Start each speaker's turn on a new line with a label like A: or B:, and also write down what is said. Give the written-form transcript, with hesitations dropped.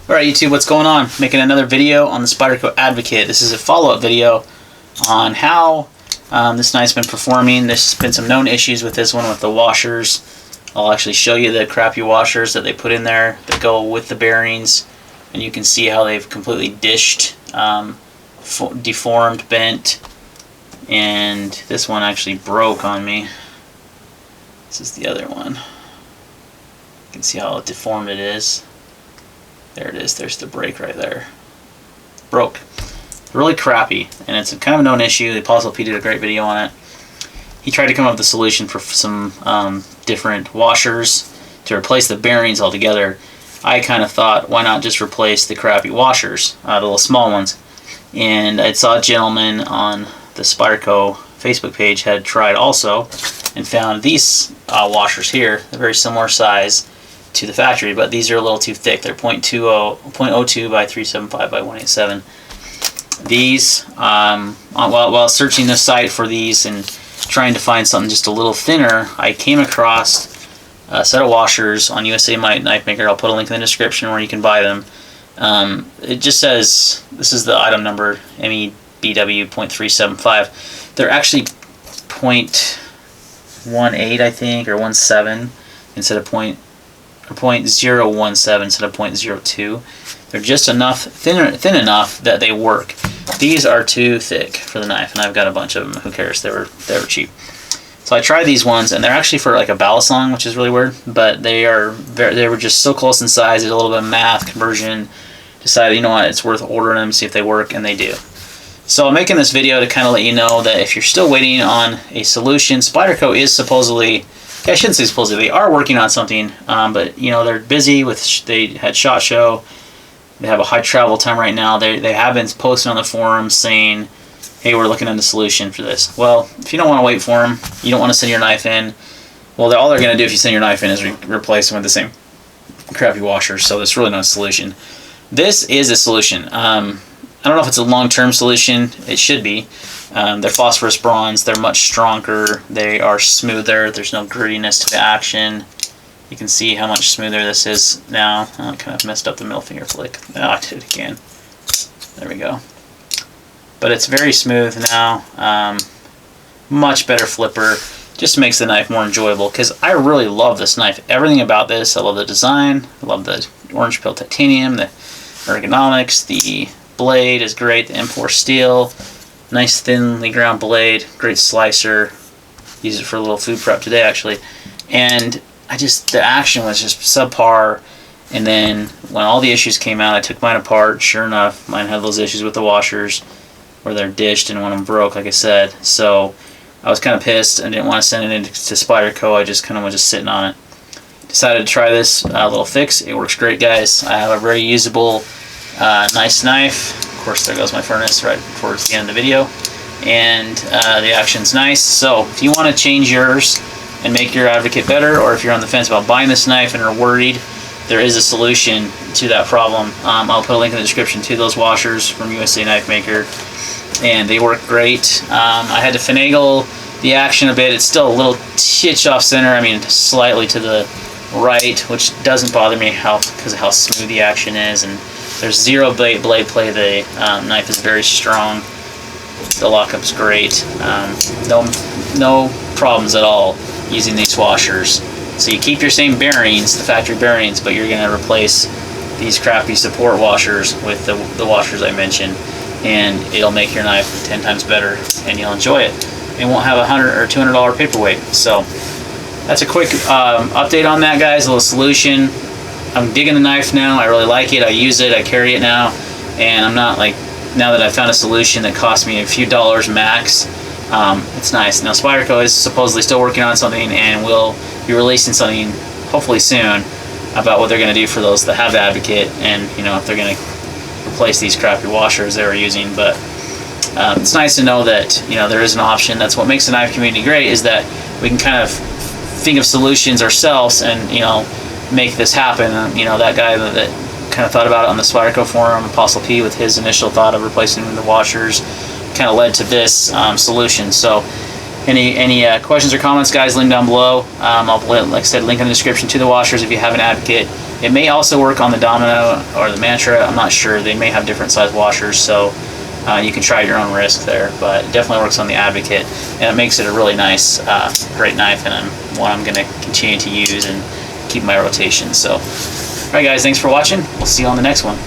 A: Alright YouTube, what's going on? Making another video on the Spyderco Advocate. This is a follow-up video on how this knife's been performing. There's been some known issues with this one with the washers. I'll actually show you the crappy washers that they put in there that go with the bearings, and you can see how they've completely dished, deformed, bent, and this one actually broke on me. This is the other one. You can see how deformed it is. There it is, there's the break right there. Broke. Really crappy, and it's kind of a known issue. The Apostle P did a great video on it. He tried to come up with a solution for some different washers to replace the bearings altogether. I kind of thought, why not just replace the crappy washers, the little small ones? And I saw a gentleman on the Spyderco Facebook page had tried also and found these washers here. They're very similar size to the factory, but these are a little too thick. They're 0.02 by 375 by 187. These, while searching the site for these and trying to find something just a little thinner, I came across a set of washers on USA Knife Maker. I'll put a link in the description where you can buy them. It just says, this is the item number, MEBW.375. They're actually 0.18, I think, or 17 instead of 0.017 instead of 0.02. They're just enough thin enough that they work. These are too thick for the knife, and I've got a bunch of them. Who cares? They were cheap. So I tried these ones, and they're actually for like a ballast long, which is really weird. But they were just so close in size. Did a little bit of math conversion. Decided, you know what, it's worth ordering them, see if they work, and they do. So I'm making this video to kind of let you know that if you're still waiting on a solution, Spyderco is supposedly, I shouldn't say supposedly, they are working on something, but you know, they're busy with, they had SHOT Show, they have a high travel time right now. They have been posting on the forums saying, hey, we're looking at a solution for this. Well, if you don't want to wait for them, you don't want to send your knife in, well, all they're going to do if you send your knife in is replace them with the same crappy washers, so there's really no solution. This is a solution. I don't know if it's a long-term solution. It should be. They're phosphorus bronze. They're much stronger. They are smoother. There's no grittiness to the action. You can see how much smoother this is now. Oh, I kind of messed up the middle finger flick. Oh, I did it again. There we go. But it's very smooth now. Much better flipper. Just makes the knife more enjoyable, because I really love this knife. Everything about this. I love the design. I love the orange peel titanium, the ergonomics, the blade is great, the M4 steel, nice thinly ground blade, great slicer. Use it for a little food prep today actually. And the action was just subpar, and then when all the issues came out, I took mine apart. Sure enough, mine had those issues with the washers where they're dished and one of them broke, like I said. So I was kind of pissed. I didn't want to send it into Spyderco. I just kind of was just sitting on it. Decided to try this little fix. It works great, guys. I have a very usable, nice knife. Of course, there goes my furnace right towards the end of the video. And the action's nice. So if you want to change yours and make your Advocate better, or if you're on the fence about buying this knife and are worried, there is a solution to that problem. I'll put a link in the description to those washers from USA Knife Maker, and they work great. I had to finagle the action a bit. It's still a little titch off center. I mean, slightly to the right, which doesn't bother me because of how smooth the action is, and there's zero blade play. The knife is very strong. The lockup's great. No problems at all using these washers. So you keep your same bearings, the factory bearings, but you're going to replace these crappy support washers with the washers I mentioned, and it'll make your knife 10 times better, and you'll enjoy it. It won't have a $100 or $200 paperweight. So that's a quick update on that, guys. A little solution. I'm digging the knife now. I really like it. I use it. I carry it now, and I'm not like, now that I've found a solution that cost me a few dollars max, it's nice. Now Spyderco is supposedly still working on something, and will be releasing something hopefully soon about what they're going to do for those that have the Advocate, and you know, if they're going to replace these crappy washers they were using. But it's nice to know that, you know, there is an option. That's what makes the knife community great, is that we can kind of think of solutions ourselves and, you know, make this happen. You know, that guy that kind of thought about it on the Spyderco forum, Apostle P, with his initial thought of replacing the washers, kind of led to this solution. So Any questions or comments, guys, leave them down below. I'll, like I said, link in the description to the washers if you have an Advocate. It may also work on the Domino or the Mantra. I'm not sure. They may have different size washers, so you can try at your own risk there. But it definitely works on the Advocate, and it makes it a really nice, great knife, and one I'm going to continue to use and keep my rotation. So, all right, guys, thanks for watching. We'll see you on the next one.